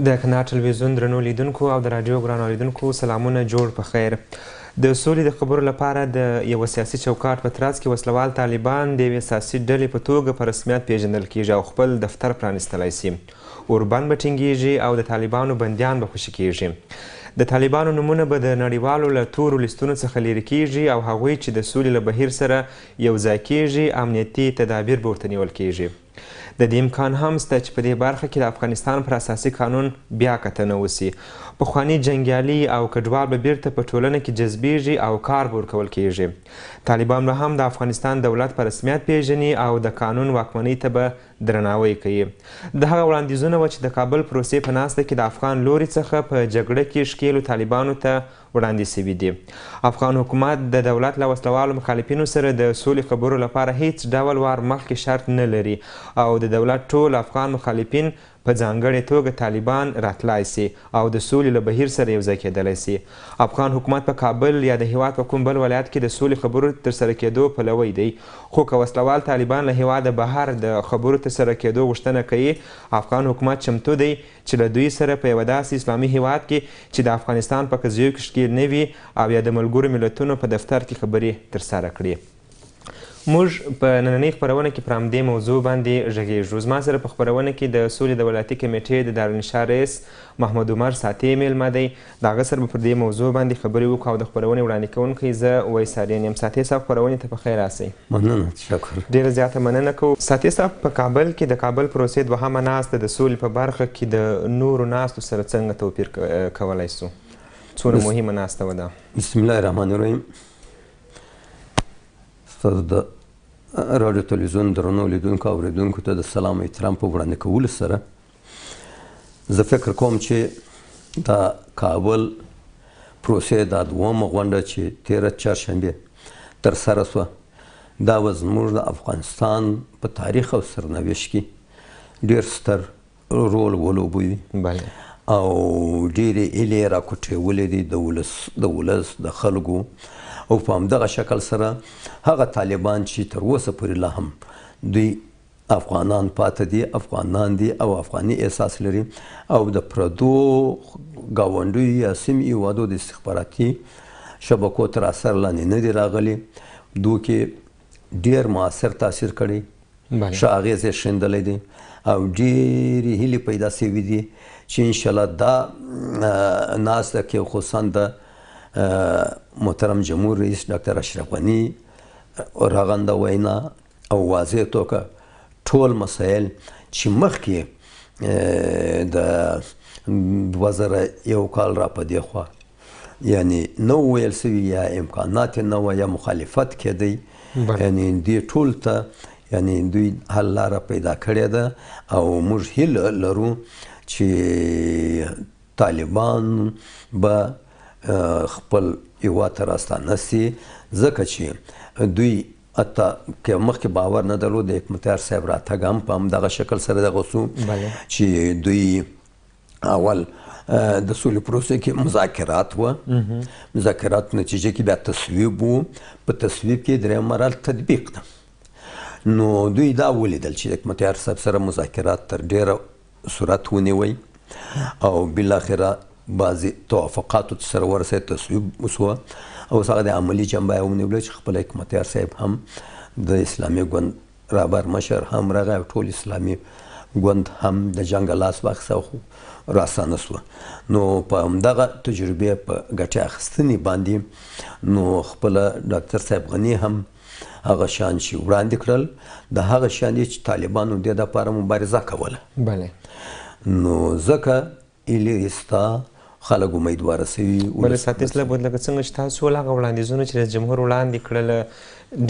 د کندهار ټلویزیون درنو لیدونکو او د راډیو ګرانو اوریدونکو سلامونه جوړ په خیر. د سولې د خبرو لپاره د یوه سیاسي چوکاټ په ترڅ کې وسلوال طالبان د یوې سیاسي ډلې په توګه په رسمیت پیژندل کیږي او خپل دفتر پرانیستلی سي. اوربند به ټینګیږي او د طالبانو بندیان به خوشي کیږي. د طالبانو نومونه به د نړیوالو له تورو لیستونو څخه لیرې کیږي او هغوی چې د سولې له بهیر سره یو ځای کیږي امنیتي تدابیر به ورته نیول کیږي. د دې امکان هم شته چې په دې برخه کې د افغانستان پر اساسي قانون بیا کتنه وسي. پخواني جنګیالي او کډوال به بیرته په ټولنه کې جذبیږي او کار به ورکول کیږي. طالبان به هم د افغانستان دولت په رسمیت پیژني او د قانون واکمنۍ ته به درناوی کوي. د هغه وړاندیزونه وه چې د کابل پروسې په ناسته کې د افغان لوري څخه په جګړه کې ښکیلو طالبانو ته وړاندې سوي دي. افغان حکومت د دولت له وسلوالو مخالفینو سره د سولې خبرو لپاره هیڅ ډول وار مخکې شرط نه لري او د دولت ټول افغان مخالفین په ځانګړې توګه طالبان راتلای سي او د سولې له بهیر سره یو ځای کیدلی سي. افغان حکومت په کابل یا د هیواد په کوم بل ولایت کې د سولې خبرو ترسره کیدو پلوی دی، خو که وسلوال طالبان له هیواده بهر د خبرو ترسره کیدو غوښتنه کوي، افغان حکومت چمتو دی چې له دوی سره په یوه داسې اسلامي هیواد کې چې د افغانستان په قضیو کې ښکیل نه وي او یا د ملګرو ملتونو په دفتر کې خبرې ترسره کړي. موږ په نننۍ خپرونه کې پر همدې موضوع باندې غږیږو. زما سره په خپرونه کې د سولې د ولایتي کمیټې د دارالانشا رئیس محمد عمر ساتي میلمه دی. د هغه سره به پر دې موضوع باندې خبرې وکړو او د خپرونې وړاندې کوونکی زه ویس سارین یم. ساتي صاحب خپرونې ته په خیر راسئ. مننه، تشکر. ډېره زیاته مننه کوو. ساتي صاحب، په کابل کې د کابل پروسې دوهمه ناسته د سولې په برخه کې د نورو ناستو سره څنګه توپیر کولی سو؟ څومره مهمه ناسته وه دا؟ بسم الله الرحمن الرحیم. ستاسو د راډیو تلویزیون درنو لیدونکو او اورېدونکو ته د سلام او احترام په وړاندې کولو سره زه فکر کوم چې دا کابل پروسې دا دومه غونډه چې تېره چهارشنبې ترسره سوه، دا به زموږ د افغانستان په تاریخ او سرنوشت کې ډېر ستر رول ولوبوي او ډېرې هیلې راکوټېولې دي د ولس د خلکو، او په همدغه شکل سره هغه طالبان چې تر اوسه پورې لا هم دوی افغانان پاته دي، افغانان دي او افغاني احساس لري او د پردو ګاونډیو یا سیمې هیوادو د استخباراتي شبکو تر اثر لاندې نه دي راغلي. دوی کې ډېر مؤثر تاثیر کړی، ښه اغېز یې ښندلی دی او ډېرې هیلې پیدا سوي دي چې انشاءالله دا ناسته کې خصوصا د محترم جمهور رئیس ډاکټر اشرف غني رغنده وینا او واضح توګه ټول مسایل چې مخکې د 2001 کال را په دې خوا یعنی نو ویل سوي یا امکانات نه وه یا مخالفت کېدی، یعنی دې ټول ته یعنی دوی حل لاره پیدا کړې ده او موږ هیله لرو چې طالبان به خپل هیواد ته راستانه سي، ځکه چې دوی حتی که مخکې باور نه درلود د حکمتیار صاحب راتګ هم په همدغه شکل سره دغه سو چې دوی اول د سولې پروسې کې مذاکرات وه، مذاکرات نتیجه کې بیا تصویب و، په تصویب کې درېیم مرحله تطبیق ده. نو دوی دا ولیدل چې د حکمتیار صاحب سره مذاکرات تر ډېره صورت ونیوی او بالاخره بعضې توافقاتو سره ورسېد، تصویب وسوه او اوس هغه د عملي جنبه یې ونیوله چې خپل حکمتیار صاحب هم د اسلامي ګوند رهبر مشر هم راغی او ټول اسلامي ګوند هم د جنګ لاس واخیسته او راستانه سوه. نو په همدغه تجربې په ګټې اخیستنې باندې نو خپله ډاکټر صاحب غني هم هغه شیان چې وړاندې کړل د هغه شیان دي چې طالبانو دې دپاره مبارزه کوله. نو ځکه هیلې سته، خلک امیدواره سوي. بله ساتي صاحب، لکه څنګه چې تاسو ول هغه وړاندیزونه چې رئیس جمهور وړاندې کړل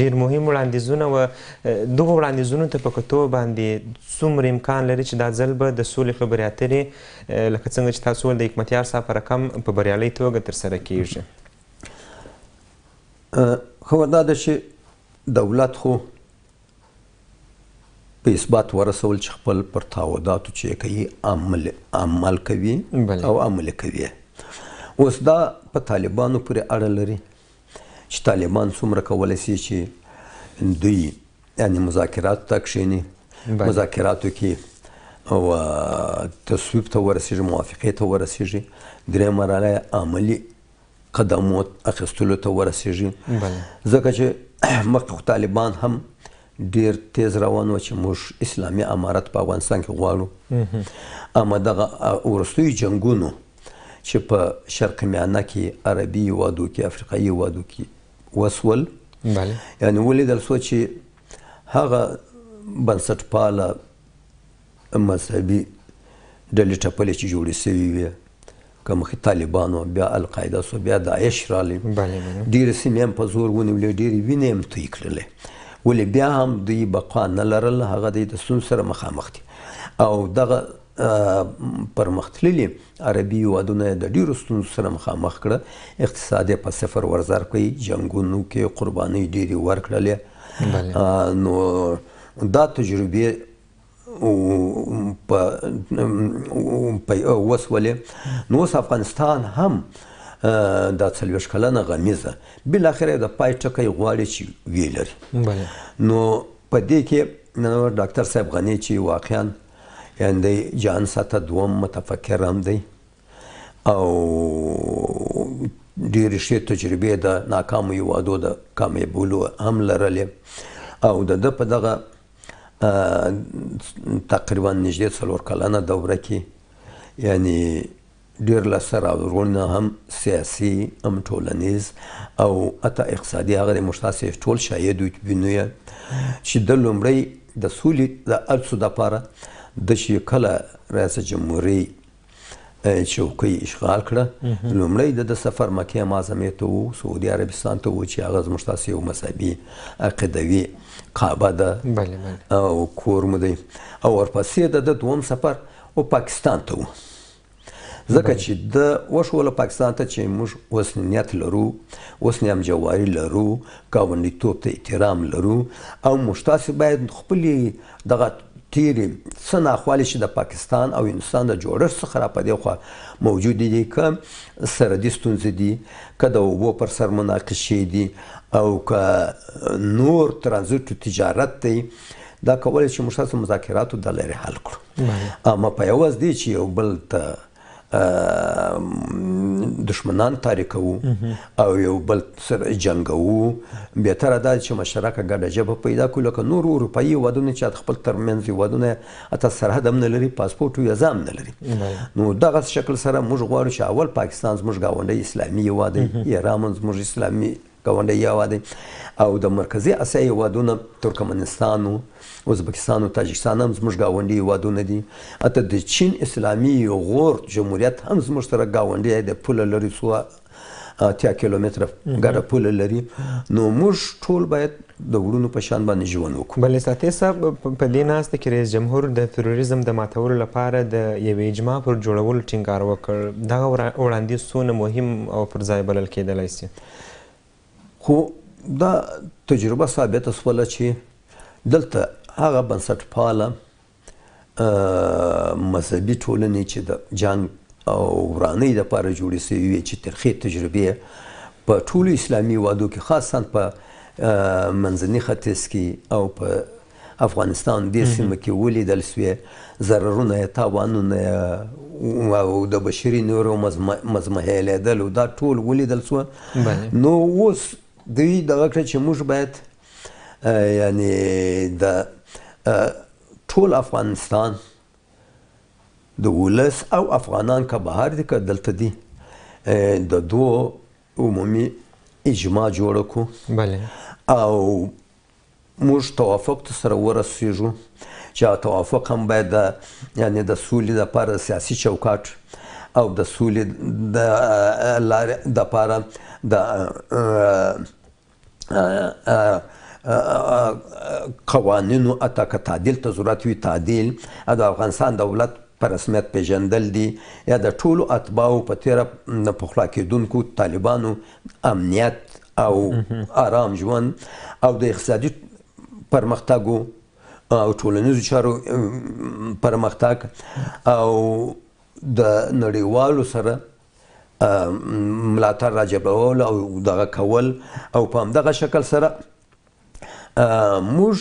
ډېر مهم وړاندیزونه وه، دغو وړاندیزونو ته په کتو باندې څومره امکان لري چې دا ځل به د سولې خبرې اترې لکه څنګه چې تاسو ول د حکمتیار صاحب په رقم په بریالۍ توګه ترسره کیږي؟ خبر دا ده چې دولت خو په اثبات ورسول چې خپل پر تعهداتو چې کوي عمل کوي او عمل کوي. اوس دا په طالبانو پورې اړه لري چې طالبان څومره کولی سي چې دوی یعنی مذاکراتو ته کښېني، مذاکراتو کې او تصویب ته ورسېږي، موافقې ته ورسېږي. درېیم مرحله عملي قدمو اخیستلو ته ورسېږي. ځکه چې مخکې طالبان هم ډېر تیز روان و چې موږ اسلامي امارت په افغانستان کې غواړو. اما دغه وروستیو جنګونو چې په شرق میانه کې، عربي هیوادو کې، افریقایي هیوادو کې وسول، یعنې ولیدل سو چې هغه بنسټپاله مذهبي ډلې ټپلې چې جوړې سوي وې، که مخکې طالبان وو، بیا القاعده سو، بیا داعش راغلی، ډېرې سیمې هم په زور ونیولې، ډېرې وینې هم توی کړلې، ولې بیا هم دوی بقا نه لرل، هغه دوی د ستونزو سره مخامخ دي. او دغه پرمختللي عربي هیوادونه یې د ډېرو ستونزو سره مخامخ کړه. اقتصاد یې په صفر ورزر کړی، جنګونو کې قربانۍ ډېرې ورکړلې. نو دا تجربې وسولې. نو اوس افغانستان هم دا 40 کلنه غمیزه بالاخره د پای ټکی غواړي چې ویې لري. نو په دې کې ډاکټر صاحب غني چې واقعا یعنې دی جهان سطح دوم متفکر هم دی او ډېرې ښې تجربې د ناکامو هیوادو د کامیابولو هم لرلې. او د ده په دغه تقریبا نږدې 4 کلنه دوره کې یعنې ډېر لاسته راوړنه هم سیاسي هم ټولنیز او حتی اقتصادي هغه د موږ تاسې ټول شاهد وینو چې د لومړی د سولې د السو دپاره د چې کله ریاست جمهوري چوکۍ اشغال کړه، لومړی د سفر مکې معظمې ته و، سعودي عربستان ته و چې هغه زموږ تاسې یو مذهبي عقیدوي کعبه ده او کور مو دی. او ورپسې د دوم سفر و پاکستان ته و، ځکه چې د وشوله پاکستان ته چې موږ اوس نیت لرو، اوس هم جواري لرو، ګاونډیتوب ته احترام لرو، او موږ تاسې باید خپلې دغه تیرې څه ناخوالې چې د پاکستان او هندوستان د جوړښت څخه را په دې خوا موجودې دي، که سرحدي ستونزې دي، که د اوبو پر سر مناقشې دي، او که نور ترانزیت تجارت دی، دا کولی چې موږ تاسو مذاکراتو د لارې حل کړو. اما په یوازې دی چې یو بل ته دشمنان تاریکوو او یو بل سره جنګوو، بهتره دا چې مشترکه ګډه ژبه پیدا کړو، لکه نور اروپایي هیوادونه چې خپل ترمنځ هیوادونه حتی سرحد هم نه لري، پاسپورټ او ویزا هم نه لري. نو دغه شکل سره موږ غواړو چې اول پاکستان زموږ ګاونډی اسلامي هیواد دی، ایران زموږ اسلامي ګاونډی هیواد دی، او د مرکزي اسیا هیوادونه ترکمنستان و ازبکستان و تاجکستان هم زموږ ګاونډي هیوادونه دي. حتی د چین اسلامي غور جمهوریت هم زموږ سره ګاونډی دی، د پوله لري 80 کیلومتره ګډه پوله لري. نو موږ ټول باید د وروڼو په شان باندې ژوند وکړو. بلې ساتي صاحب، په دې ناسته کې رئیس جمهور د تروریزم د ماتولو لپاره د یوې اجماع پر جوړولو ټینګار وکړ. دغه وړاندیز څونه مهم او پر ځای بلل کېدلی سي؟ خو دا تجربه ثابته شوله چې دلته هغه بنسټپاله مذهبي ټولنې چې د جنګ او ورانۍ دپاره جوړې سوي وې، چې ترخې تجربې په ټولو اسلامي هیوادو کې، خاصا په منځني ختیځ کې او په افغانستان دې سیمه کې ولیدل سوې، ضررونه یې، تاوانونه یې او د بشري نورو مزمحلېدل، دا ټول ولیدل سوه. نو اوس دوی دغه کړه چې موږ باید یعنې د ټول افغانستان د ولس او افغانان که بهر دي که دلته دي د دوه عمومي اجماع جوړه کړو او موږ توافق ته سره ورسېږو چې توافق هم باید یعنې د سولې دپاره سیاسي چوکاټ او د سولې د لارې دپاره د قوانینو حتی که تعدیل ته ضرورت وي تعدیل، د افغانستان دولت په رسمیت پیژندل دي، یا د ټولو اتباعو په تیره پخلا کېدونکو طالبانو امنیت او آرام ژوند او د اقتصادي پرمختګ او ټولنیزو چارو پرمختګ او د نړیوالو سره ملاتړ راجلبول او دغه کول، او په همدغه شکل سره موږ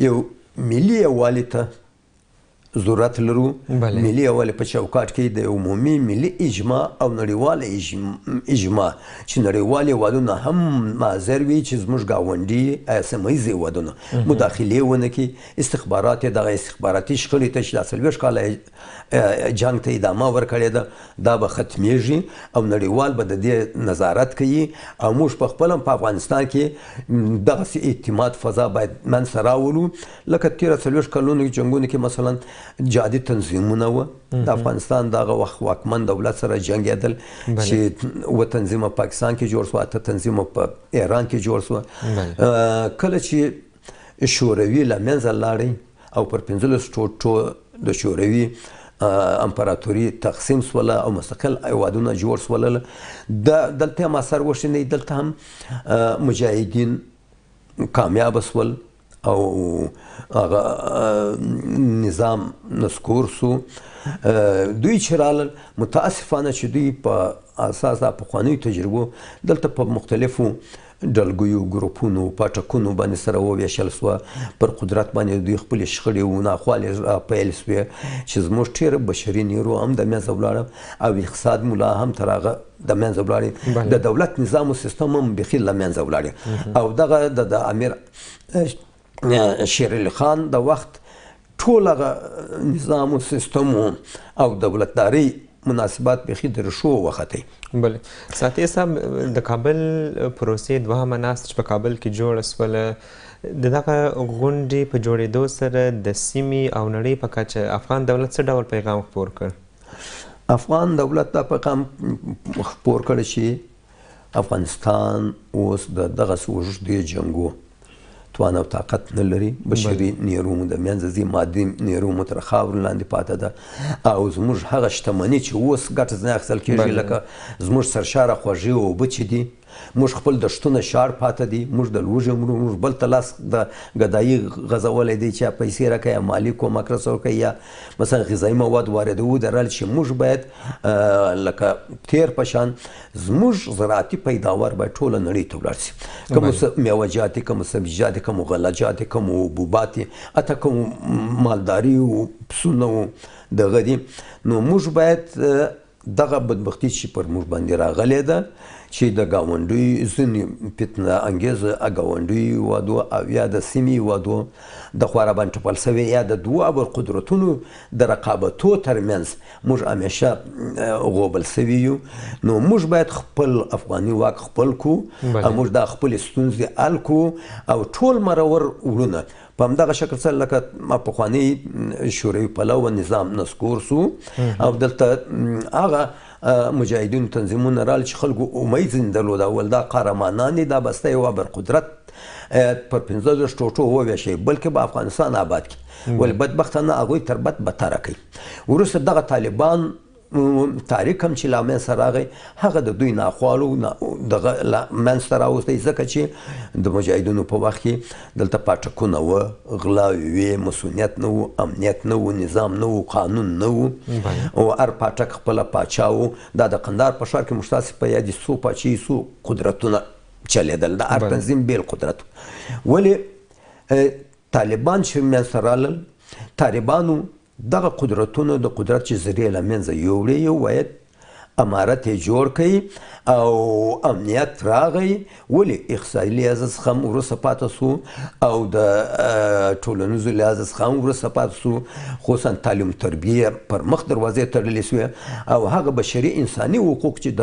یو ملي یووالي ته ضرورت لرو ملي یووالی په چوکاټ کې د عمومي ملي اجماع او نړیواله اجماع چې نړیوال هېوادونه هم حاضر وي چې زموږ ګاونډي سیمه ییز هېوادونه مداخلې ونه کړي استخبارات یې دغه استخباراتي شخړې ته چې دا 40 کاله جنګ ته ادامه ورکړې ده دا به ختمیږي او نړیوال به د دې نظارت کوي او موږ په خپله په افغانستان کې دغسې اعتماد فضا باید منځته راولو لکه تېره 40 کلونو جنګونو کې مثلا جادي تنظیمونه وه د افغانستان دغه وخت واکمن دولت سره جنګېدل چې 7 تنظیمه پاکستان کې جوړ شوه 8 تنظیمه په ایران کې جوړ شوه کله چې شوروي له منځه لاړی او پر 15 ټوټو د شوروي امپراتوري تقسیم سوله او مستقل هېوادونه جوړ سولل دلته هم اثر وښندی دلته هم مجاهدین کامیاب سول او هغه نظام نسکور سو دوی چې رالل متاسفانه چې دوی په اساس د پخوانیو تجربو دلته په مختلفو ډلګیو ګروپونو پاټکونو باندې سره وویشل سوه پر قدرت باندې دوی خپلې شخړې و ناخوالې راپیل سوې چې زموږ ډېر بشري نیرو هم د منځه ولاړه او اقتصاد ملا هم تر هغه د منځه ولاړې د دولت نظام و سیستم هم بیخي له منځه ولاړې او دغه د امیر شیر علي خان د وخت ټول هغه نظام و سیستم او دولتداري مناسبات بیخي د ریښو وختئ. بله ساتي صاحب د کابل پروسې دوهمه ناسته چې په کابل کې جوړه سوله د دغه غونډې په جوړېدو سره د سیمې او نړۍ په کچه افغان دولت څه ډول پیغام خپور کړ؟ افغان دولت دا پیغام خپور کړی چې افغانستان اوس د دغسې اوږدې جنګو توان او طاقت نه لري بشري نیرو مو د منځه ځي مادي نیرو مو تر خاورو لاندې پاته ده او زموږ هغه شتمني چې اوس ګټه ځنې اخیستل کېږي لکه زموږ سرشاره خوږې اوبه چې دي موږ خپل دشتونه شاړ پاته دي موږ د لوږې مرو موږ بل ته لاس د ګدایي غځولی دی چې یا پیسې راکوي یا مالي کومک رسول کوي یا مثلا غذایي مواد واردوو درل چې موږ باید لکه تیر په شان زموږ زراعتي پیداوار باید ټوله نړۍ ته ولاړ سي کوم میوه‌جاتې کوم سبزیجاتې کوم غلجاتې کوم حبوباتې حتی کوم مالداري و پسونه و دغه دي نو موږ باید دغه بدبختي چې پر موږ باندې راغلې ده چې د ګاونډیو ځینې فتنه انګیزه ګاونډیو هېوادو او یا د سیمې هېوادو د خوا راباندې ټپل سوي یا د دوو ابرقدرتونو د رقابتو ترمنځ موږ همیشه غوبل سوي یو نو موږ باید خپل افغاني واک خپل کړو او موږ دا خپلې ستونزې حل کړو او ټول مرور وروڼه په همدغه شکل سره لکه پخواني شوروي پلوه نظام نسکور سو او دلته هغه مجاهدینو تنظیمونه رال چې خلکو امید ځینې درلوده اول دا قهرمانان دي دا بسته یو ابرقدرت پر 15 ټوټو وویشئ بلکې به افغانستان آباد کړي ولې بدبختانه هغوی تر بد بدتره کوي وروسته دغه طالبان تاریک هم چې لا منځته راغی هغه د دوی ناخوالو دغه منځته راوستی ځکه چې د مجاهدینو په وخت کې دلته پاټکونه وه غلاوې وې مسؤلیت نه و امنیت نه و نظام نه و قانون نه و او هر پاټک خپله پاچا و دا د قندهار په ښار کې موږ تاسې په یاد څو پاچاهي څو قدرتونه چلېدل د هر تنظیم بیل قدرت ولې طالبان چې منځته رالل طالبانو دغه قدرتونو د قدرت چې ذریعه له منځه یوړې یو باید امارت یې جوړ کړي او امنیت راغی ولې اقتصادي لحاظ څخه هم وروسته پاته سو او د ټولنیزو لحاظ څخه هم وروسته پاته سو خصوصا تعلیم تربیه پر مخ دروازې تړلې سوې او هغه بشري انساني حقوق چې د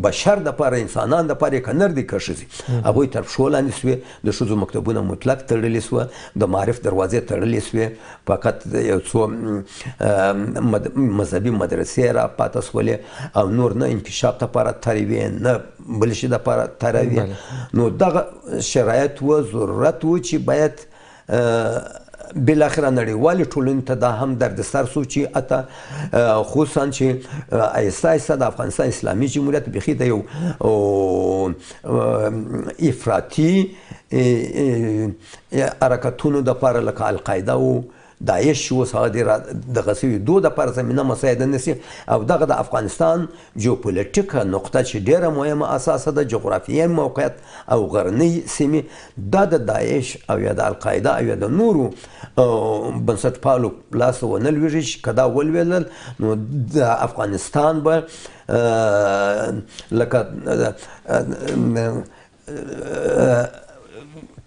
بشر دپاره انسانان دپاره یې که نر دي که ښځې هغوی تر پښو لاندې سوې د ښځو مکتبونه مطلق تړلې سوه د معارف دروازې تړلې سوې فقط یو څو مذهبي مدرسې را پاته سولې او نور نه انکشاف دپاره ترې وې نه بل شي دپاره تره وې نو دغه شرایط و ضرورت و چې باید بالاخره نړیوالې ټولنې ته دا هم دردسر سو چې حتی خصوصا چې آهسته آهسته د افغانستان اسلامي جمهوریت بیخي د یو افراطي حرکتونو دپاره لکه القاعده و داعش چې اوس هغه د دغه سوي دو دپاره زمینه مساعده نه سي او دغه د افغانستان جیوپولیټیکه نقطه چې ډېره مهمه اساسه ده جغرافیایي موقعیت او غرنۍ سیمې دا د داعش او یا د القاعده او یا د نورو بنسټپالو لاسه ونه لویږي چې که دا ولوېدل نو د افغانستان به لکه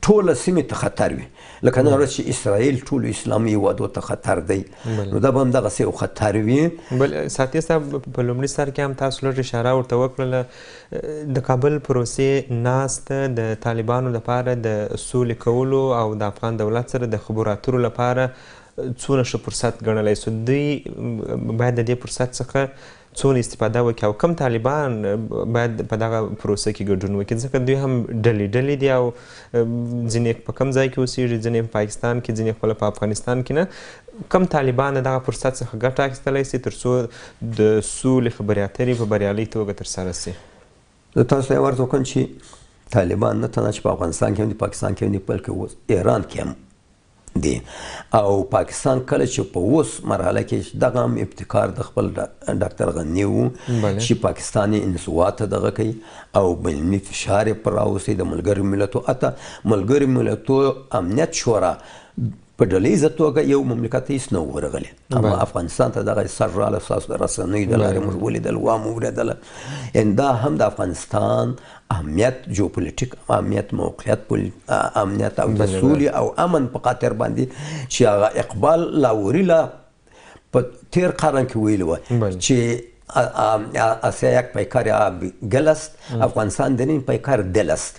ټوله سیمې ته خطر وي لکه نن ورځ چې اسرائیل ټولو اسلامي هیوادو ته خطر دی نو دا به همدغسې یو خطر وي. بل ساتي صاحب په لومړي سر کې هم تاسو لږ اشاره ورته وکړله د کابل پروسې ناسته د طالبانو لپاره د سولې کولو او د افغان دولت سره د خبرو اترو لپاره څونه ښه فرصت ګڼلی سو دوی باید د دې فرصت څخه څونه استفاده وکړي او کم طالبان باید په دغه پروسه کې ګډون وکړي ځکه دوی هم ډلې دي او ځینې په کم ځای کې اوسېږي ځینې په پاکستان کې ځینې خپله په افغانستان کې نه کم طالبان د دغه فرصت څخه ګټه اخیستلی سي تر څو د سولې خبرې اترې په بریالۍ توګه ترسره سي. زه تاسو ته یې عرض وکړم چې طالبان نه تنها چې په افغانستان کې هم دي پاکستان کې هم دي بلکې اوس ایران کې هم دی او پاکستان کله چې په اوس مرحله کې دغه هم ابتکار د خپل ډاکټر غني و چې پاکستان یې انزوا ته دغه کوي او بینالمللي فشار یې پر راوستی د ملګرو ملتو ملګرو ملتو امنیت شورا په ډلیزه توګه یو مملکت هیڅ نه و ورغلی اما افغانستان ته دغه سر راله ستاسو د رسنیو د لارې موږ ولیدل وام اورېدله یعنې دا هم د افغانستان اهمیت جیوپولیټیک اهمیت موقعیت امنیت او د سولې او امن په خاطر باندې چې هغه اقبال لاهوري لا په تیر قرن کې ویلي وه چې آسیا یک پیکر آب گل است افغانستان در این پیکر دل است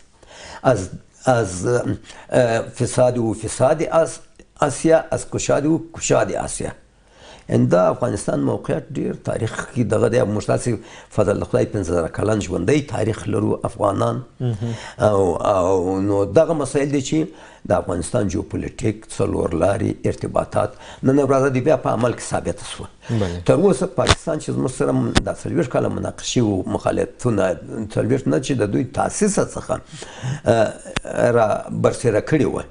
از فساد و فساد آسیا از کشاد و کشاد آسیا یعنې دا افغانستان موقعیت ډېر تاریخ کې دغه دی موږ تاسې فضل د خدای 15,000 کلن ژوندی تاریخ لرو افغانان او نو دغه مسایل دی چې د افغانستان جیوپولیټیک څلور لارې ارتباطات نن ورځ دی بیا په عمل کې ثابته شوه. تر اوسه پاکستان چې زموږ سره دا 40 کاله مناقشې و مخالفتونه 40 نه چې د دوی تاسیس څخه را برسېره کړې وه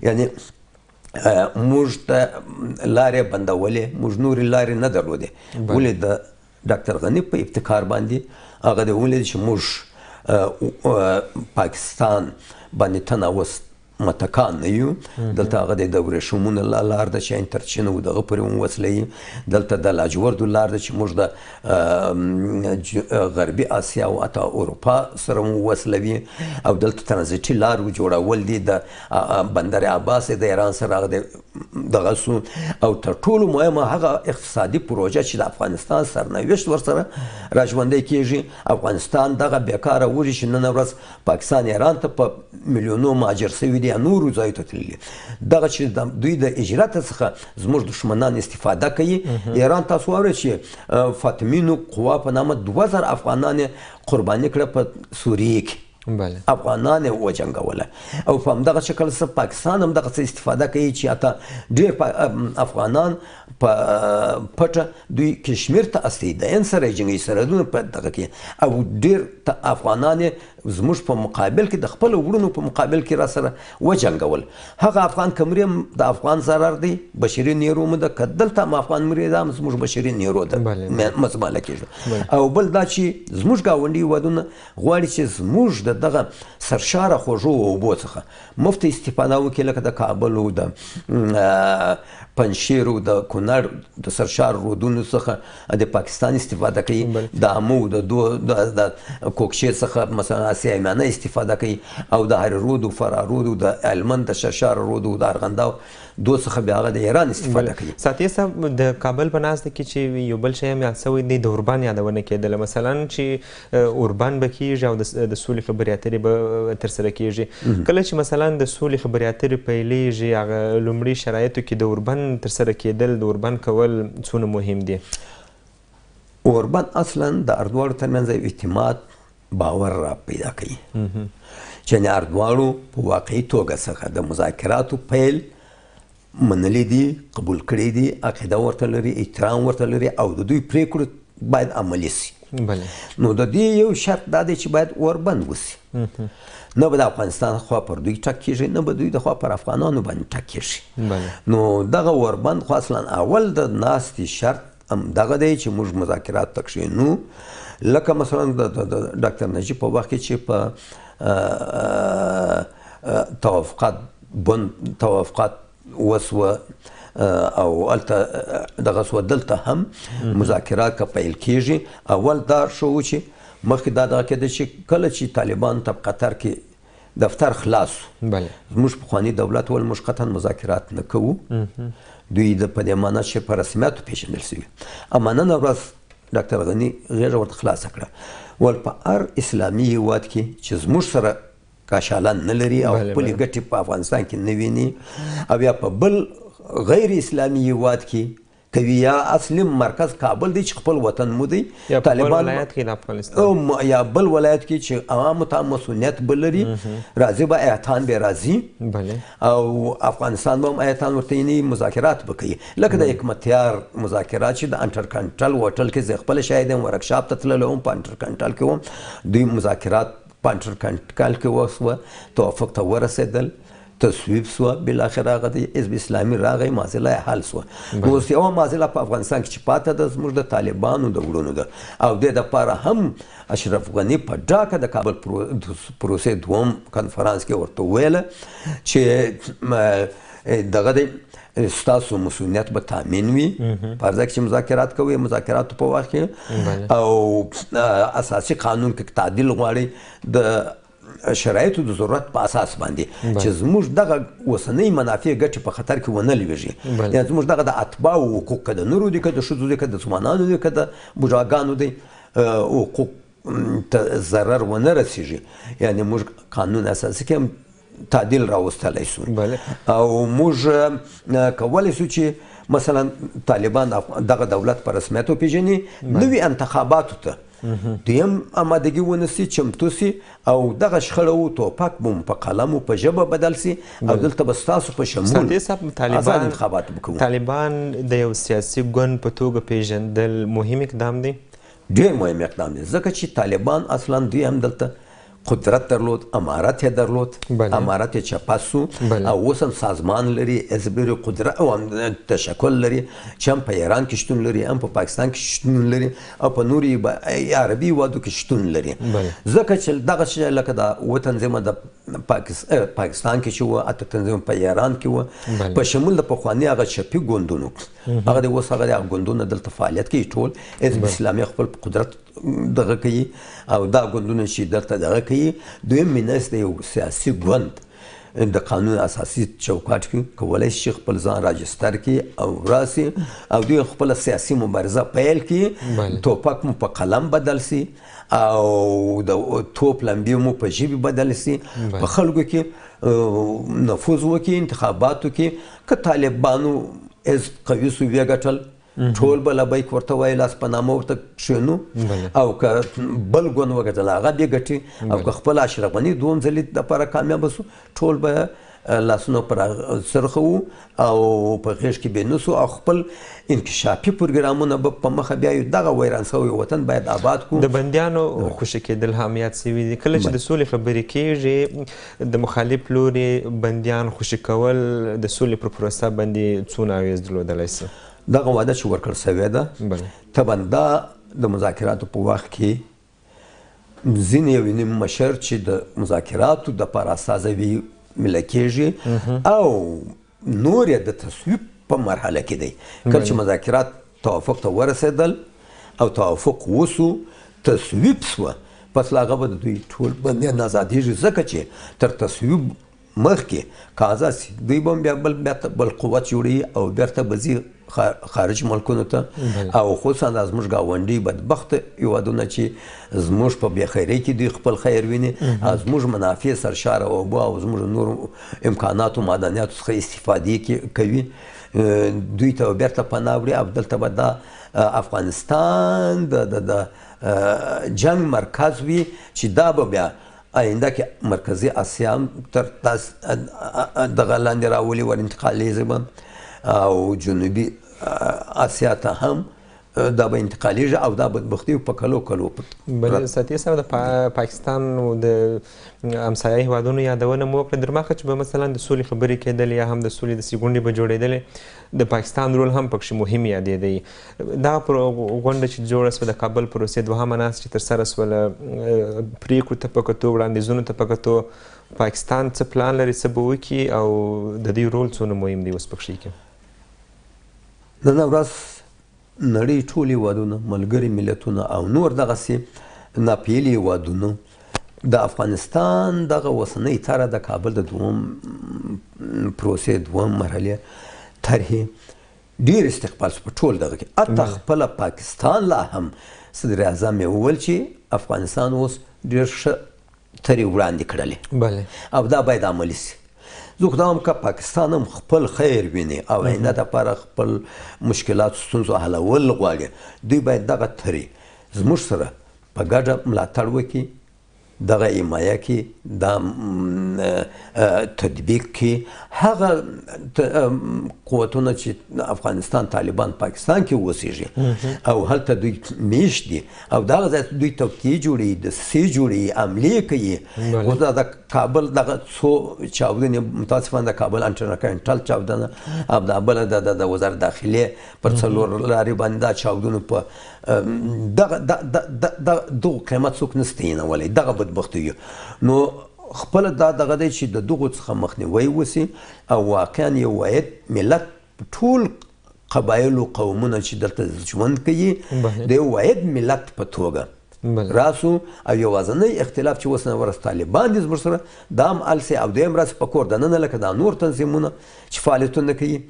یعنې موږ ته لارې بندولې موږ نورې لارې نه درلودې ولې د ډاکټر غني په ابتکار باندې هغه د ولید چې موږ پاکستان باندې تناوس متکان نه یو دلته هغه د ورېښمونو لار ده چې تر چین او دغه پورې هم وصلوي دلته د لاجوردو لار ده چې موږ د غربي اسیا او حتی اروپا سره هم وصلوي او دلته ترانزیټي لار جوړول دي د بندر عباس د ایران سره هغه دغه سو او تر ټولو مهمه هغه اقتصادي پروژه چې د افغانستان سرنوشت ورسره راژوندی کیږي افغانستان دغه بیکاره وږي چې نن ورځ پاکستان ایران ته په میلیونو مهاجر سوي دي نورو ځایو ته تللي دغه چې دوی د اجرات څخه زموږ دښمنان استفاده کوي ایران تاسو واورئ چې فاطمینو قوا په نامه 2000 افغانان قرباني کړه په سوریې کې افغانان یې وجنګوله او په همدغه شکل سره پاکستان هم دغه استفاده کوي چې حتی ډېر افغانان په پټه دوی کشمیر ته استیدین سره یې جنګي سرحدونه په دغه کې او ډېر افغانان یې زموږ په مقابل کې د خپلو وروڼو په مقابل کې را سره وجنګول هغه افغان کمرې هم د افغان ضرر دی بشري نیرو مو ده که دلته هم افغان مرې ده هم زموږ بشري نیرو ده مزماله کېږي او بل دا چې زموږ ګاونډي هېوادونه غواړي چې زموږ دغه سرشاره خوږو اوبو څخه مفت استفاده وکړي لکه د کابل او د پنجشیر او د کونړ د سرشار رودونو څخه د پاکستان استفاده کوي د امو د کوکشې څخه مثلا اسیا ایمانه استفاده کوي او د هر رود او فرا رود او د هلمند د سرشار رود او د ارغنداو دو څخه بیا هغه د ایران استفاده کوي. ساتي صاحب د کابل په ناسته کې چې یو بل شی هم یاد سوی دی د اوربان یادونه کېدله مثلا چې اوربان به کېږي او د سولې خبرې اترې به ترسره کېږي کله چې مثلا د سولې خبرې اترې پیلیږي هغه لومړي شرایطو کې د اوربان ترسره کېدل د اوربان کول څونه مهم دي؟ اوربان اصلا د اردوړو ترمنځ اعتماد باور را پیدا کوي چې اردوړو په واقعي توګه څخه د مذاکراتو پیل منلی دي قبول کړي دي عقیده ورته لري احترام ورته لري او د دوی پریکړې باید عملي سي نو د دې یو شرط دا دی چې باید اوربند وسي نه به د افغانستان خوا پر دوی ټک کېږي نه به دوی د خوا پر افغانانو باندې ټک کېږي نو دغه اوربند خو اصلا اول د ناستې شرط هم دغه دی چې موږ مذاکرات ته کښېنو لکه مثلا د ډاکټر نجیب په وخت کې چې په توافقات وسوه او هلته دغه سوه دلته هم مذاکرات که پیل کېږي اول دا شو چې مخکې دا دغه کېده چې کله چې طالبان ته په قطر کې دفتر خلاص زموږ پخواني دولت ول موږ قطعا مذاکرات نه کوو دوی د په دې معنا چې په رسمیاتو پېژندل شوي اما نن ورځ ډاکټر غني غېږه ورته خلاصه کړه ول په هر اسلامي هېواد کې چې زموږ سره کاشالان نه لري او خپلې ګټې په افغانستان کې نه ویني او یا په بل غیر اسلامي هېواد کې کوي یا اصلي مرکز کابل دی چې خپل وطن مو دی طالبان یا بل ولایت کې چې عوامو ته مسؤلیت به لري راځي به ایتان به راځي او افغانستان به هم ایتان ورته یعنې مذاکرات به کوي لکه د حکمتیار مذاکرات چې د انټر کنټرل هوټل کې زه خپله شاهد یم ورکشاپ ته تللی وم په انټر کنټرل کې وم دوی مذاکرات په انټر کنټرل کې وسوه توافق ته ورسېدل تصویب سوه بالاخره هغه د حزب اسلامي راغی معضله یې حل سوه اوس یوه معضله په افغانستان کې چې پاته ده زموږ د طالبانو د وړونو ده او دې دپاره هم اشرف غني په ډاکه د کابل پروسې دوم کنفرانس کې ورته وویله چې دغه دی ستاسو مسؤلیت به تامین وي په ځای کې چې مذاکرات کوئ مذاکراتو په وخت کې او اساسي قانون کې تعدیل غواړي د شرایطو د ضرورت په اساس باندې چې زموږ دغه اوسنۍ منافع ګټې په خطر کې ونه لویږي یعنې زموږ دغه د اتباعو حقوق که د نرو دي که د ښځو دي که د ځوانانو دي که د بوډاګانو دي حقوق ته ضرر ونه رسیږي یعنې موږ قانون اساسي کې هم تعدیل راوستلی سو او موږ کولی سو چې مثلا طالبان دغه دولت په رسمیت وپېژني نوي انتخاباتو ته دویم آمادګي ونیسي چمتو سي او دغه شخړه و توپک به په قلم و په ژبه بدل سي او دلته به ستاسو په شمول آزاد انتخابات وکړو طالبان د یو سیاسي ګوند په توګه پیژندل مهم اقدام دی ډېر مهم اقدام دی ځکه چې طالبان اصلا دوی هم دلته قدرت درلود امارت یې درلود امارت یې چپه سو او اوس هم سازمان لري حزب لري قدرت او تشکل لري چې هم په ایران کې شتون لري هم په پاکستان کې شتون لري او په نورو عربي هېوادو کې شتون لري ځکه چې دغه شی لکه د اووه تنظیمه د پاکستان کې چې وه اته تنظیمه په ایران کې وه په شمول د پخواني هغه چپي ګوندونو هغه د اوس هغه د ګوندونه دلته فعالیت کوي ټول حزب اسلامي خپل قدرت دغه کوي او دا ګوندونه چې دلته دغه کوي دویم منځ د یو سیاسي ګوند د قانون اساسي چوکاټ کې کولی شي خپل ځان راجستر کړي او راسي او دوی خپله سیاسي مبارزه پیل کړي توپک مو په قلم بدل سي او د توپ لمبې مو په ژبې بدل سي په خلکو کې نفوذ وکړي انتخاباتو کې که طالبانو حزب قوي سو ویې ګټل ټول به لبیک ورته وایي لاس په نامه ورته کښېنو او که بل ګوند وګټل هغه بې ګټي او که خپل اشرف غني دوم ځلې دپاره کامیابه سو ټول به لاسونه پر سرخه وو او په غېږ کې به نه سو او خپل انکشافي پروګرامونه به په مخه بیایو دغه ویران شوی وطن باید آباد کړو د بندیانو خوشي کېدل هم یاد سوي دي کله چې د سولې خبرې کېږي د مخالف لوري بندیان خوشي کول د سولې پر پروسه باندې څونه اغېز درلودلی سي دغه واده چې ورکړل سوې ده طبعا دا د مذاکراتو په وخت کې ځینې یو نیم مشر چې د مذاکراتو دپاره استازوي مله کېږي او نور یې د تصویب په مرحله کې دی کله چې مذاکرات توافق ته ورسېدل او توافق وسو تصویب سوه پس له هغه به د دوی ټول بندیان ازادېږي ځکه چې تر تصویب مخکې که آزاد سي دوی به هم بیا بل قوت جوړوي او بیرته به ځي خارج ملکونو ته او خصوصا دا زموږ ګاونډي بدبخته هېوادونه چې زموږ په بېخیرۍ کې دوی خپل خیر ویني او زموږ منافع سرشاره اوبه او زموږ نورو امکاناتو معدنیاتو څخه استفادې کوي دوی ته بیرته پناه وړي او دلته به دا افغانستان د جنګ مرکز وي چې دا به بیا آینده کې مرکزي اسیا هم تر دغه لاندې راولي ور انتقالیږي به او جنوبي اسیا ته هم دا به انتقالیږي او دا بدبختي په کلو کلو بله ساتي صاحب د پاکستان د همسایه هیوادونو یادونه مو وکړه در مخکې چې به مثلا د سولې خبرې کېدلې یا هم د سولې داسې غونډې به جوړېدلې د پاکستان رول هم پکښې مهم یادېدی دغه غونډه چې جوړه سوه د کابل پروسې دوهمه ناسته چې ترسره سوله پرېکړو ته په کتو وړاندیزونو ته په کتو پاکستان څه پلان لري څه به وکړي او د دوی رول څونه مهم دی اوس پکښې کې نن ورځ نړۍ ټول هیوادونه ملګري ملتونه او نور دغسې ناپیلي هیوادونه د افغانستان دغه اوسنۍ طرح د کابل د دوم پروسې دوم مرحلې طرحې ډېر استقبال شو په ټول دغه کې حتی خپله پاکستان لا هم صدر اعظم یې وویل چې افغانستان اوس ډېر ښه طرحې وړاندې کړلې او دا باید عملي سي زه خو دا وایم که پاکستان هم خپل خیر ویني او آینده دپاره خپل مشکلاتو ستونزو حلول غواړي دوی باید دغه طرحې زموږ سره په ګډه ملاتړ وکړي دغه حمایه کې دا تطبیق کې هغه قوتونه چې افغانستان طالبان پاکستان کې اوسېږي او هلته دوی میشت دي او دغه ځای دوی توطیې جوړوي دسیسې جوړوي حملې کوي اوس د کابل دغه څو چاودنې متاسفانه د کابل انټرنکنټل چاودنه او دا بله د وزارت داخلې پر څلور لارې باندې دا چاودنو په دغه قیمت څوک نه ستینولی دغه بدبختي نو خپله دا دغه دی چې د دغو څخه مخنیوی وسي او واقعا یو واحد ملت ټول قبایلو قومونه چې دلته ژوند کوي د یو واحد ملت په توګه راسو او یوازینی اختلاف چې اوس ورځ طالبان دي زموږ سره دا هم حل سي او دویم راسي په کور دننه لکه دا نور تنظیمونه چې فعالیتونه کوي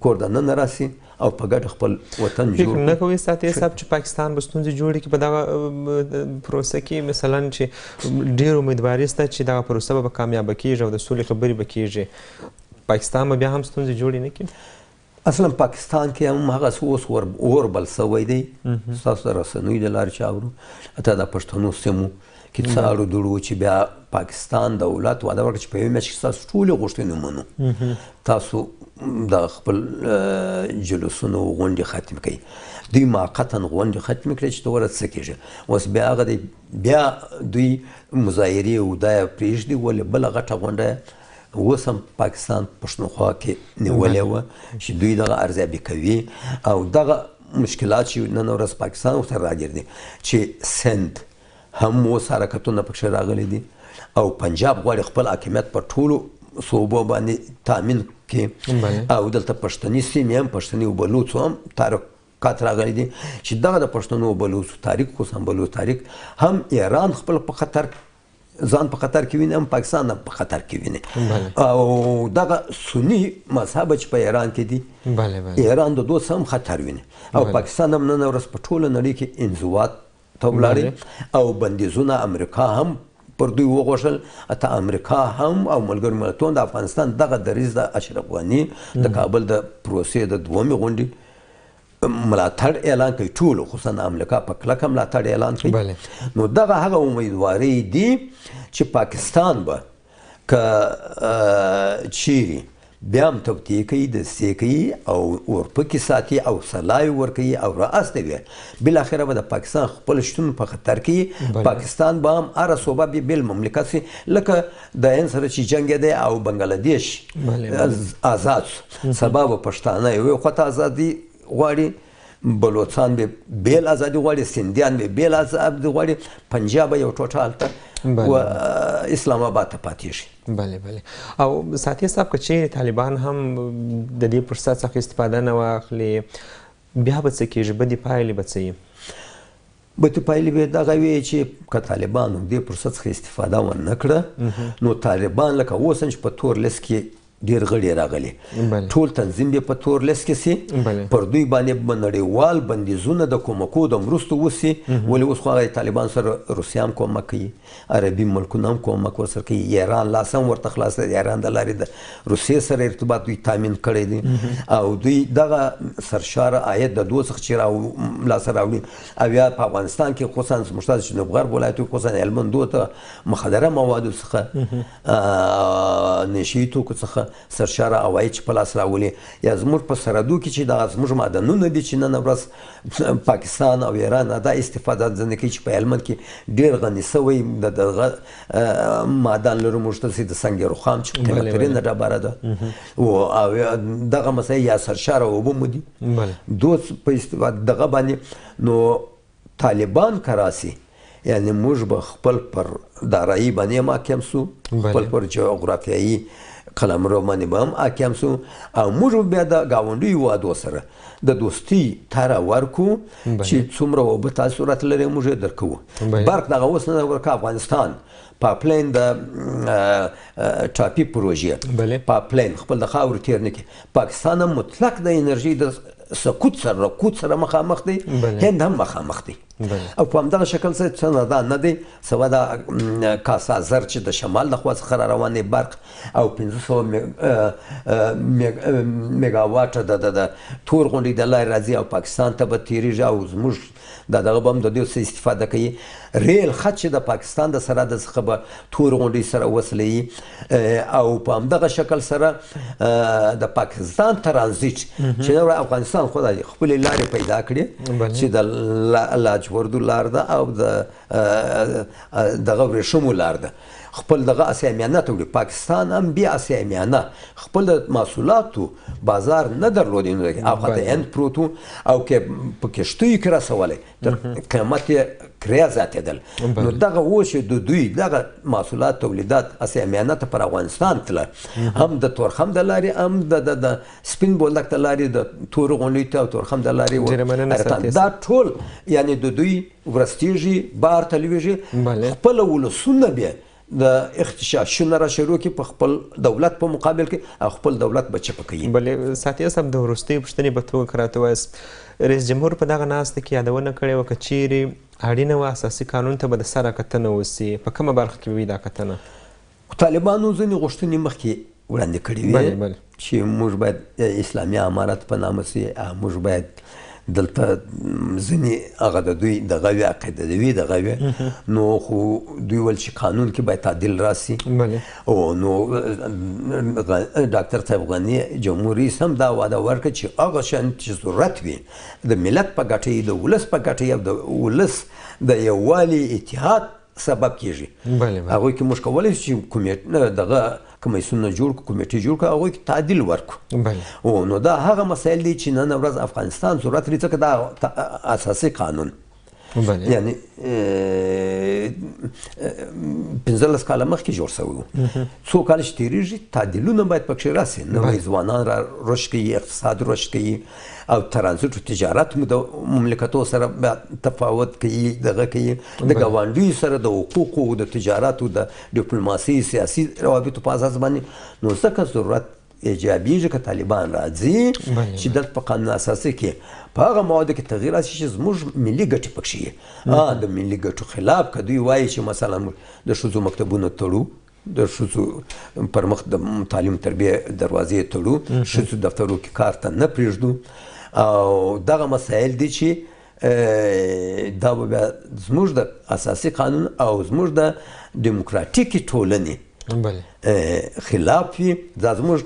کور دننه راسي او په ګډه خپل وطن جوړ فکر نه کوئ ساتي صاحب چې پاکستان به ستونزې جوړې کړي په دغه پروسه کې مثلا چې ډېر امیدواري شته چې دغه پروسه به کامیابه کیږي او د سولې خبرې به کیږي پاکستان به بیا هم ستونزې جوړې نه کړي اصلا پاکستان کې هم هغه اوس اور بل سوی دی ستاسو د رسنیو د لارې چې اورو حتی د پښتنو سیمو کې څه اړو دوړو چې بیا پاکستان دولت وعده وکړه چې په یوه میاشت کې ستاسو ټولې غوښتنې ومنو تاسو د خپل جلوسونو غونډې ختم کړئ دوی موقتا غونډې ختمې کړې چې ته ورځ څه کېږي اوس بیا هغه دی بیا دوی مظاهرې او دا یې پرېږدي ولې بله غټه غونډه اوس هم پاکستان پښتونخوا کې نیولې وه چې دوی دغه ارزیابي کوي او دغه مشکلات چې نن ورځ پاکستان ورته راګیر دي چې سند هم اوس حرکتونه پکښې راغلي دي او پنجاب غواړي خپل حاکمیت په ټولو صوبو باندې تامین کړي او دلته پښتني سیمې هم پښتني او بلوڅو هم تحرکات راغلي دي چې دغه د پښتنو او بلوڅو تاریخ خصوصا بلوڅ تاریخ هم ایران خپل په خطر ځان په خطر کې ویني هم پاکستان هم په خطر کې ویني او دغه سني مذهب چې په ایران کې دي ایران د دوست هم خطر ویني او پاکستان هم نن ورځ په ټوله نړۍ کې انزوات ته ولاړې او بندیزونه امریکا هم پر دوی وغوښتل حتی امریکا هم او ملګرو ملتونو د افغانستان دغه دریځ د اشرف غني د کابل د پروسې د دومې غونډې ملاتړ اعلان کوي ټولو خصوصا امریکا په کلکه ملاتړ اعلان کوي نو دغه هغه امیدواري دي چې پاکستان به که چیرې بیا هم توطیې کوي دسیسې کوي او ورپکې ساتي او سلای ورکوي او راسته وي بالاخره به د پاکستان خپل شتون په خطر کې پاکستان به هم هره صوبه بېل مملکت سي لکه د هند سره چې جنګېدی او بنګلادیش آزاد سبا به پښتانه یوې خواته ازادي غواړي بلوچستان به بیل ازادي غواړي سندیان به بیل ازادي غواړي پنجاب یو ټوټه هلته و اسلام آباد ته پاتې شي بله بله او ساتي صاحب که چیرې طالبان هم د دې فرصت څخه استفاده نه واخلي بیا به څه کېږي بدې پایلې به څه وي بدې پایلې به دغه وي چې که طالبانو دې فرصت څخه استفاده ونه کړه نو طالبان لکه اوس چې په تور لیست کې ډېر غړي راغلي ټول تنظیم به په تور لیست کې سي پر دوی باندې به نړیوال بندیزونه د کومکو د مرستو وسي ولې اوس خو هغه طالبان سره روسیه هم کومک کوي عربي ملکونه هم کومک ورسره کوي ایران لاس هم ورته خلاص دی ایران د لارې د روسیې سره ارتباط دوی تامین کړی دی او دوی دغه سرشاره عاید د دوه څخه چې لاسه راوړي او یا په افغانستان کې خصوصا زموږ د جنوب غرب ولایتو خصوصا هلمند ته مخدره موادو څخه نشي توکو څخه سرشاره عواید چې په لاس راولي یا زموږ په سرحدو کې چې دغه زموږ معدنونه دي چې نن ورځ پاکستان او ایران دا استفاده ځنې کوي چې په هلمند کې ډېر غني سوی د دغه معدن لرو موږ ته د سنگ رخام چې قیمتترینه ډبره ده او دغه مسایل یا سرشاره اوبه مو دي دوی په استفاده دغه باندې نو طالبان که راسي یعنی موږ به خپل پر دارایی باندې هم حاکم سو خپل پر جغرافیایي قلمرو باندې به هم حاکم سو او موږ بیا د ګاونډیو هیوادو سره د دوستي تاره ورکو چې څومره اوبه تاثیرات لري موږ یې درکوو برق دغه اوس نه ورکه افغانستان پاپلاین د ټاپي پروژې پاپلاین خپل د خاورې تیر نه کړي پاکستان هم مطلق د انرژي د سقوط سره مخامخ دی هند هم مخامخ دی او په همدغه شکل سره څه دا نه دی سوا دا کاسا زر چې د شمال د خوا څخه را روان دی برق او 500 میګاواټه د تور غونډۍ د لارې راځي او پاکستان ته به تېرېږي او زموږ دغه به هم د دې څه استفاده کوي ریل خط چې د پاکستان د سرحد څخه به تور غونډۍ سره وصلوي او په همدغه شکل سره د پاکستان ترانزیټ چې افغانستان خدای خپلې لارې پیدا کړي چې د لاجوردو لار ده او د دغه ورېښمو لار ده خپل دغه اسیا میانه ته وړي پاکستان هم بیا اسیا میانه خپل د محصولاتو بازار نه درلودی نو هغه د هند پروت او که په کښتیو کې رسولی تر قیمت یې کریا زیاتېدل نو دغه اوس چې د دوی دغه محصولات تولیدات اسیا میانه ته پر افغانستان تله هم د تورخم د لارې هم د سپین بولدک د لارې د تور غونډۍ ته او تورخم د لارې دا ټول یعنی د دوی ورستېږي بار ته لوېږي خپله ولسونه بیا د اختشاشونه را شروع کړي په خپل دولت په مقابل کې او خپل دولت به چپه کوي بلې ساتیه صاحب د وروستۍ پوښتنې په توګه که راته وایاست رئیس جمهور په دغه ناسته کې یادونه کړې وه که چیرې اړینه وه اساسي قانون ته به د سره کتنه وسي په کومه برخه کې به وي دا کتنه طالبانو ځینې غوښتنې مخکې وړاندې کړې وې چې موږ باید اسلامي امارت په نامه سي موږ باید دلته ځینې هغه د دوی دغه وي عقیدوي دغه وي نو خو دوی ویل چې قانون کې باید تعدیل راسي او نو ډاکټر صاحب غني جمهور رئیس هم دا وعده ورکړه چې هغه شیان چې ضرورت وي د ملت په ګټه د ولس په ګټه او د ولس د یووالي اتحاد سبب کیږي هغوی کې موږ کولی شو چې دغه کمیسیونونه جوړ کړو کمیټې جوړ کړو هغوی کې تعدیل ورکړو نو دا هغه مسایل دي چې نن ورځ افغانستان ضرورت لري ځکه دا اساسي قانون یعنی 15 کاله مخکې جوړ شوی و څو کاله چې تېرېږي تعدیلونه باید پکښې راسي نوی ځوانان را رشد کوي اقتصاد رشد کوي او ترانزیت او تجارت مو د مملکتو سره تفاوت کوي دغه کوي د ګاونډیو سره د حقوقو د تجارت او د ډیپلوماسي سیاسي روابطو په اساس باندې نو ځکه ضرورت ایجابیږي که طالبان راځي چې دلته په قانون اساسي کې په هغه موادو کې تغییر راشي چې زموږ ملي ګټې پکښې وي د ملي ګټو خلاف که دوی وایي چې مثلا د ښځو مکتبونه تړو د ښځو پر مخ د تعلیم تربیه دروازې تړو ښځو دفترو کې کار ته نه پرېږدو او دغه مسایل دي چې دا به بیا زموږ د اساسي قانون او زموږ د ډیموکراتیکې ټولنې خلاف وي دا زموږ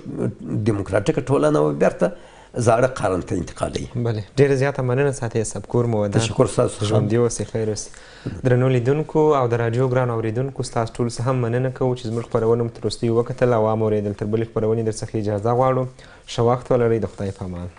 ډیموکراتیکه ټولنه به بیرته زاړه قرن ته انتقالوي ډېره زیاته مننه ساتیه صاحب کور مو ودان تشکر ستاسو ژوندي اوسئ خیر اوسئ درنو لیدونکو او د راډیو ګرانو اورېدونکو ستاسو ټولو څه هم مننه کوو چې زموږ خپرونه مو تر وروستیو وکتل او واورېدل تر بلې خپرونې در څخه اجازه غواړو ښه وخت ولرئ د خدای په امان